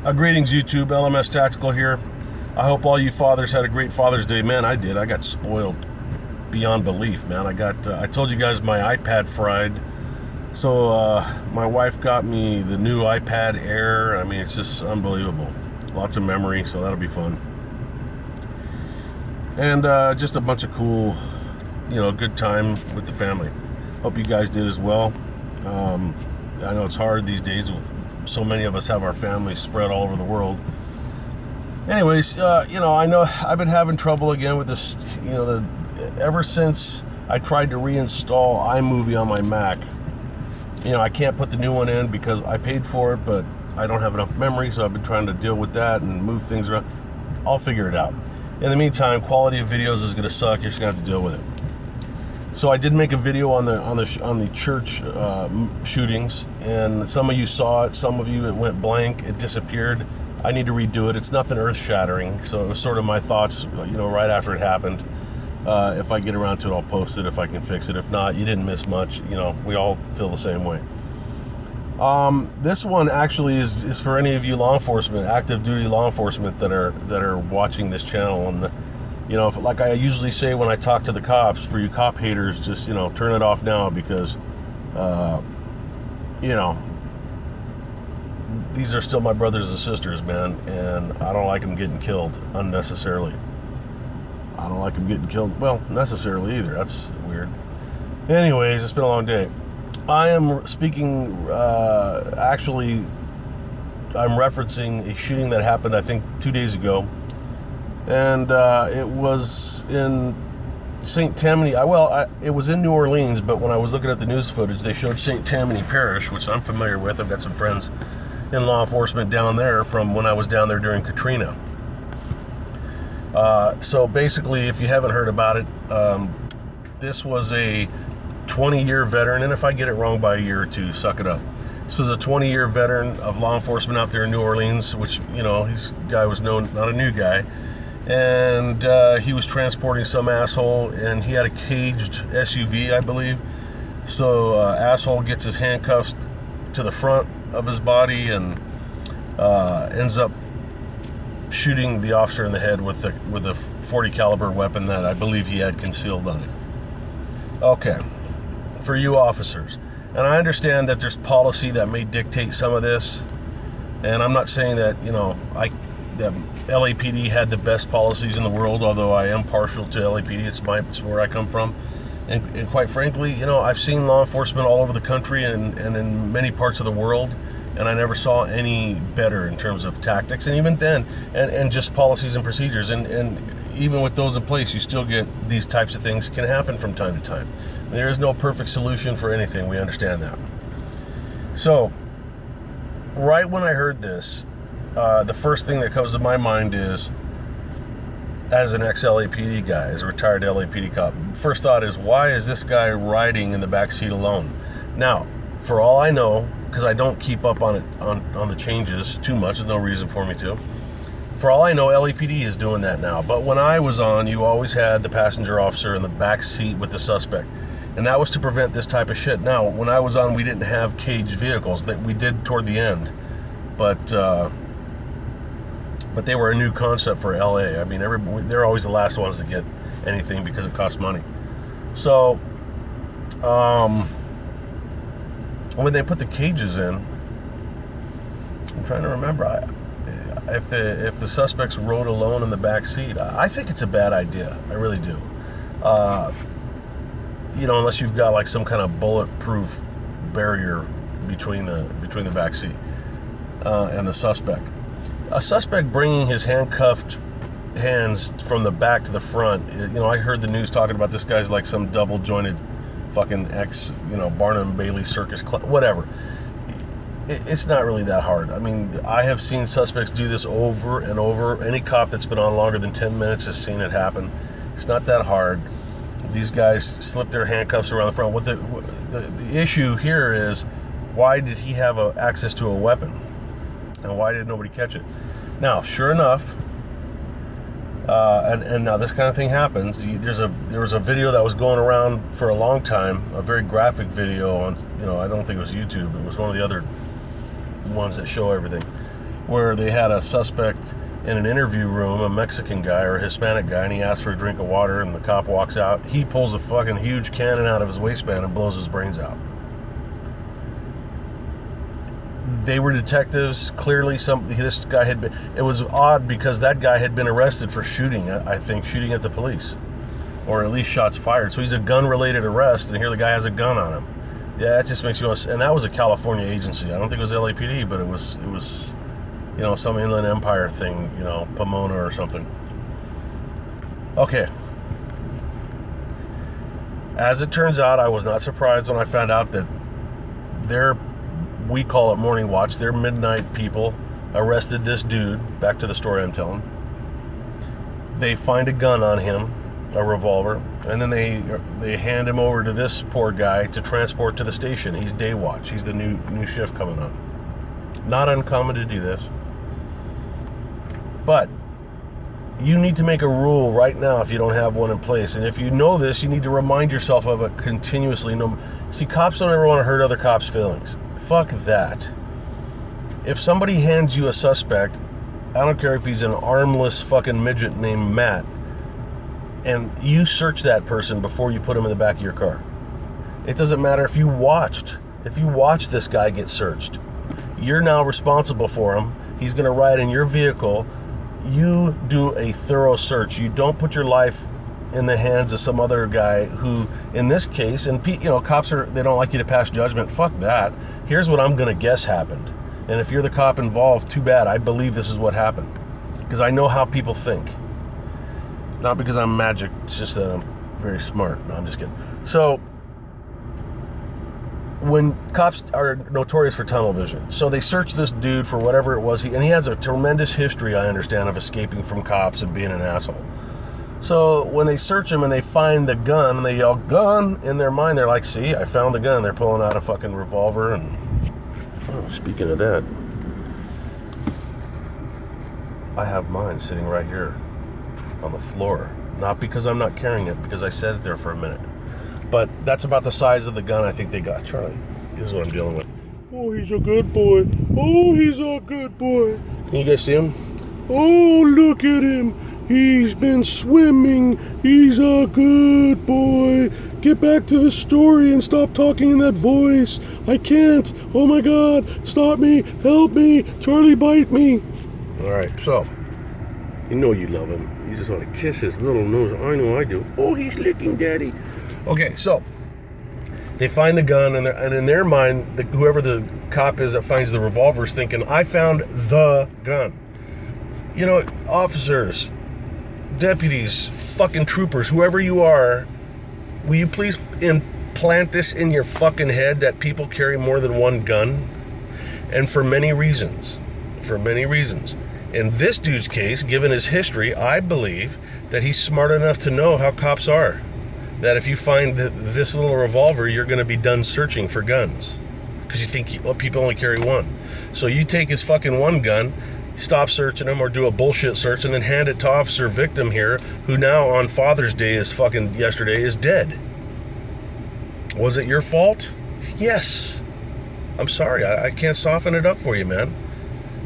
Greetings, YouTube. LMS Tactical here. I hope all you fathers had a great Father's Day. Man, I did. I got spoiled beyond belief, man. I told you guys my iPad fried. So my wife got me the new iPad Air. I mean, it's just unbelievable. Lots of memory, so that'll be fun. And just a bunch of cool, good time with the family. Hope you guys did as well. I know it's hard these days with so many of us have our families spread all over the world. Anyways, I know I've been having trouble again with this, ever since I tried to reinstall iMovie on my Mac. I can't put the new one in because I paid for it, but I don't have enough memory, so I've been trying to deal with that and move things around. I'll figure it out. In the meantime, quality of videos is going to suck. You're just going to have to deal with it. So I did make a video on the church shootings, and some of you saw it. Some of you it went blank. It disappeared. I need to redo it. It's nothing earth-shattering. So it was sort of my thoughts, right after it happened. If I get around to it, I'll post it if I can fix it. If not, you didn't miss much. We all feel the same way. This one actually is for any of you law enforcement, active duty law enforcement that are watching this channel. And like I usually say when I talk to the cops, for you cop haters, just, turn it off now because, these are still my brothers and sisters, man, and I don't like them getting killed unnecessarily. I don't like them getting killed, well, necessarily either. That's weird. Anyways, it's been a long day. I am speaking, actually, I'm referencing a shooting that happened, I think, 2 days ago. And it was in St. Tammany. It was in New Orleans, but when I was looking at the news footage, they showed St. Tammany Parish, which I'm familiar with. I've got some friends in law enforcement down there from when I was down there during Katrina. So basically, if you haven't heard about it, this was a 20-year veteran, and if I get it wrong by a year or two, suck it up. This was a 20-year veteran of law enforcement out there in New Orleans, which, this guy was known, not a new guy. And he was transporting some asshole, and he had a caged SUV, I believe. So asshole gets his handcuffs to the front of his body and ends up shooting the officer in the head with a 40 caliber weapon that I believe he had concealed on it. Okay, for you officers, and I understand that there's policy that may dictate some of this, and I'm not saying that that LAPD had the best policies in the world, although I am partial to LAPD. It's where I come from. And quite frankly, I've seen law enforcement all over the country and in many parts of the world, and I never saw any better in terms of tactics. And even then, and just policies and procedures. And even with those in place, you still get these types of things can happen from time to time. There is no perfect solution for anything. We understand that. So, right when I heard this, the first thing that comes to my mind is, as an ex-LAPD guy, as a retired LAPD cop, first thought is, why is this guy riding in the back seat alone? Now, for all I know, because I don't keep up on it on the changes too much, there's no reason for me to. For all I know, LAPD is doing that now. But when I was on, you always had the passenger officer in the back seat with the suspect. And that was to prevent this type of shit. Now, when I was on, we didn't have caged vehicles. That we did toward the end. But they were a new concept for LA. I mean, they're always the last ones to get anything because it costs money. So, when they put the cages in, I'm trying to remember if the suspects rode alone in the back seat. I think it's a bad idea. I really do. Unless you've got like some kind of bulletproof barrier between the back seat and the suspect. A suspect bringing his handcuffed hands from the back to the front. I heard the news talking about this guy's like some double-jointed fucking Barnum Bailey circus whatever. It's not really that hard. I mean, I have seen suspects do this over and over. Any cop that's been on longer than 10 minutes has seen it happen. It's not that hard. These guys slip their handcuffs around the front. What the issue here is, why did he have access to a weapon? And why did nobody catch it? Now, sure enough, and now this kind of thing happens. There was a video that was going around for a long time, a very graphic video on, I don't think it was YouTube. It was one of the other ones that show everything. where they had a suspect in an interview room, a Mexican guy or a Hispanic guy, and he asks for a drink of water, and the cop walks out. He pulls a fucking huge cannon out of his waistband and blows his brains out. They were detectives. Clearly, this guy had been. It was odd because that guy had been arrested for shooting. I think shooting at the police, or at least shots fired. So he's a gun-related arrest, and here the guy has a gun on him. Yeah, that just makes you want. And that was a California agency. I don't think it was LAPD, but it was. Some Inland Empire thing. Pomona or something. Okay. As it turns out, I was not surprised when I found out that we call it morning watch, their midnight people arrested this dude. Back to the story I'm telling. They find a gun on him, a revolver, and then they hand him over to this poor guy to transport to the station. He's day watch. He's the new shift coming on. Not uncommon to do this. But you need to make a rule right now if you don't have one in place. And if you know this, you need to remind yourself of it continuously. See, cops don't ever want to hurt other cops' feelings. Fuck that. If somebody hands you a suspect, I don't care if he's an armless fucking midget named Matt, and you search that person before you put him in the back of your car. It doesn't matter if you watched this guy get searched. You're now responsible for him. He's going to ride in your vehicle. You do a thorough search. You don't put your life in the hands of some other guy who, in this case, and cops they don't like you to pass judgment. Fuck that. Here's what I'm going to guess happened. And if you're the cop involved, too bad. I believe this is what happened. Because I know how people think. Not because I'm magic, it's just that I'm very smart. No, I'm just kidding. So, when cops are notorious for tunnel vision, so they search this dude for whatever it was, and he has a tremendous history, I understand, of escaping from cops and being an asshole. So when they search him and they find the gun and they yell gun, in their mind they're like, see, I found the gun. They're pulling out a fucking revolver. And speaking of that, I have mine sitting right here on the floor. Not because I'm not carrying it, because I set it there for a minute. But that's about the size of the gun I think they got. Charlie, here's what I'm dealing with. Oh, he's a good boy. Oh, he's a good boy. Can you guys see him? Oh, look at him. He's been swimming. He's a good boy. Get back to the story and stop talking in that voice. I can't. Oh my God. Stop me. Help me. Charlie, bite me. All right, so you know you love him. You just want to kiss his little nose. I know I do. Oh, he's licking daddy. Okay, so they find the gun, and in their mind, whoever the cop is that finds the revolver is thinking, I found the gun. Officers, deputies, fucking troopers, whoever you are, will you please implant this in your fucking head that people carry more than one gun? And for many reasons. In this dude's case, given his history, I believe that he's smart enough to know how cops are. That if you find this little revolver, you're going to be done searching for guns. Because you think people only carry one. So you take his fucking one gun, stop searching him, or do a bullshit search, and then hand it to Officer Victim here, who now on Father's Day yesterday is dead. Was it your fault? Yes. I'm sorry. I can't soften it up for you, man.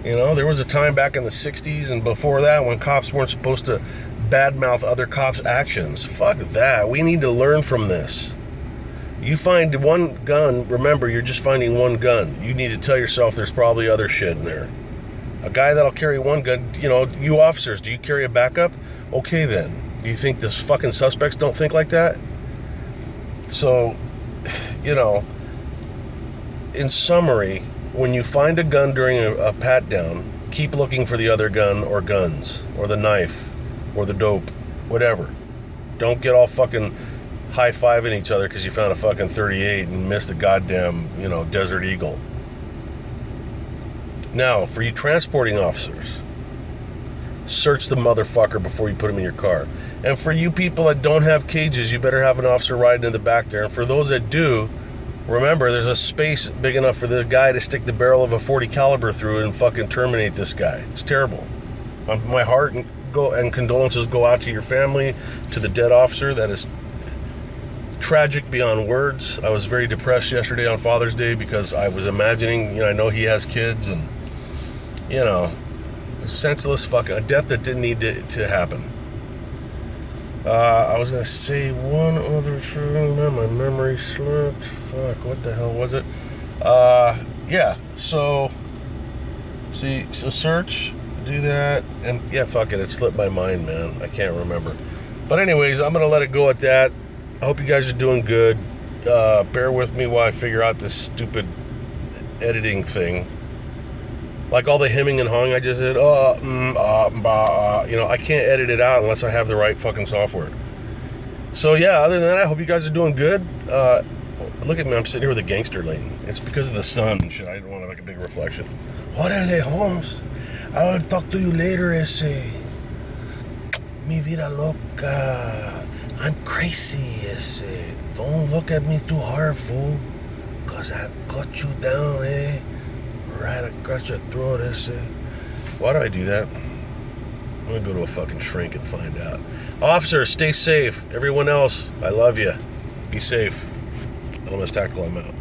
There was a time back in the 60s and before that when cops weren't supposed to badmouth other cops' actions. Fuck that. We need to learn from this. You find one gun, remember, you're just finding one gun. You need to tell yourself there's probably other shit in there. A guy that'll carry one gun, you officers, do you carry a backup? Okay then. Do you think this fucking suspects don't think like that? So, in summary, when you find a gun during a pat down, keep looking for the other gun or guns, or the knife, or the dope, whatever. Don't get all fucking high-fiving each other because you found a fucking 38 and missed a goddamn, Desert Eagle. Now, for you transporting officers, search the motherfucker before you put him in your car. And for you people that don't have cages, you better have an officer riding in the back there. And for those that do, remember, there's a space big enough for the guy to stick the barrel of a .40 caliber through it and fucking terminate this guy. It's terrible. My heart and condolences go out to your family, to the dead officer. That is tragic beyond words. I was very depressed yesterday on Father's Day because I was imagining, I know he has kids, and you know, senseless fucking, a death that didn't need to happen. I was gonna say one other thing, man, my memory slipped. Fuck, what the hell was it? Yeah, so search, do that, and yeah, fuck it slipped my mind, man. I can't remember. But anyways, I'm gonna let it go at that. I hope you guys are doing good. Bear with me while I figure out this stupid editing thing. Like all the hemming and hawing I just did. You know, I can't edit it out unless I have the right fucking software. So yeah, other than that, I hope you guys are doing good. Look at me, I'm sitting here with a gangster lane. It's because of the sun and shit. I don't want to make a big reflection. Órale, Holmes. I will talk to you later, ese. Mi vida loca. I'm crazy, ese. Don't look at me too hard, fool. Cause I got you down, eh? Right across your throat, ese. Why do I do that? I'm gonna go to a fucking shrink and find out. Officer, stay safe. Everyone else, I love you. Be safe. LMS Tactical, I'm out.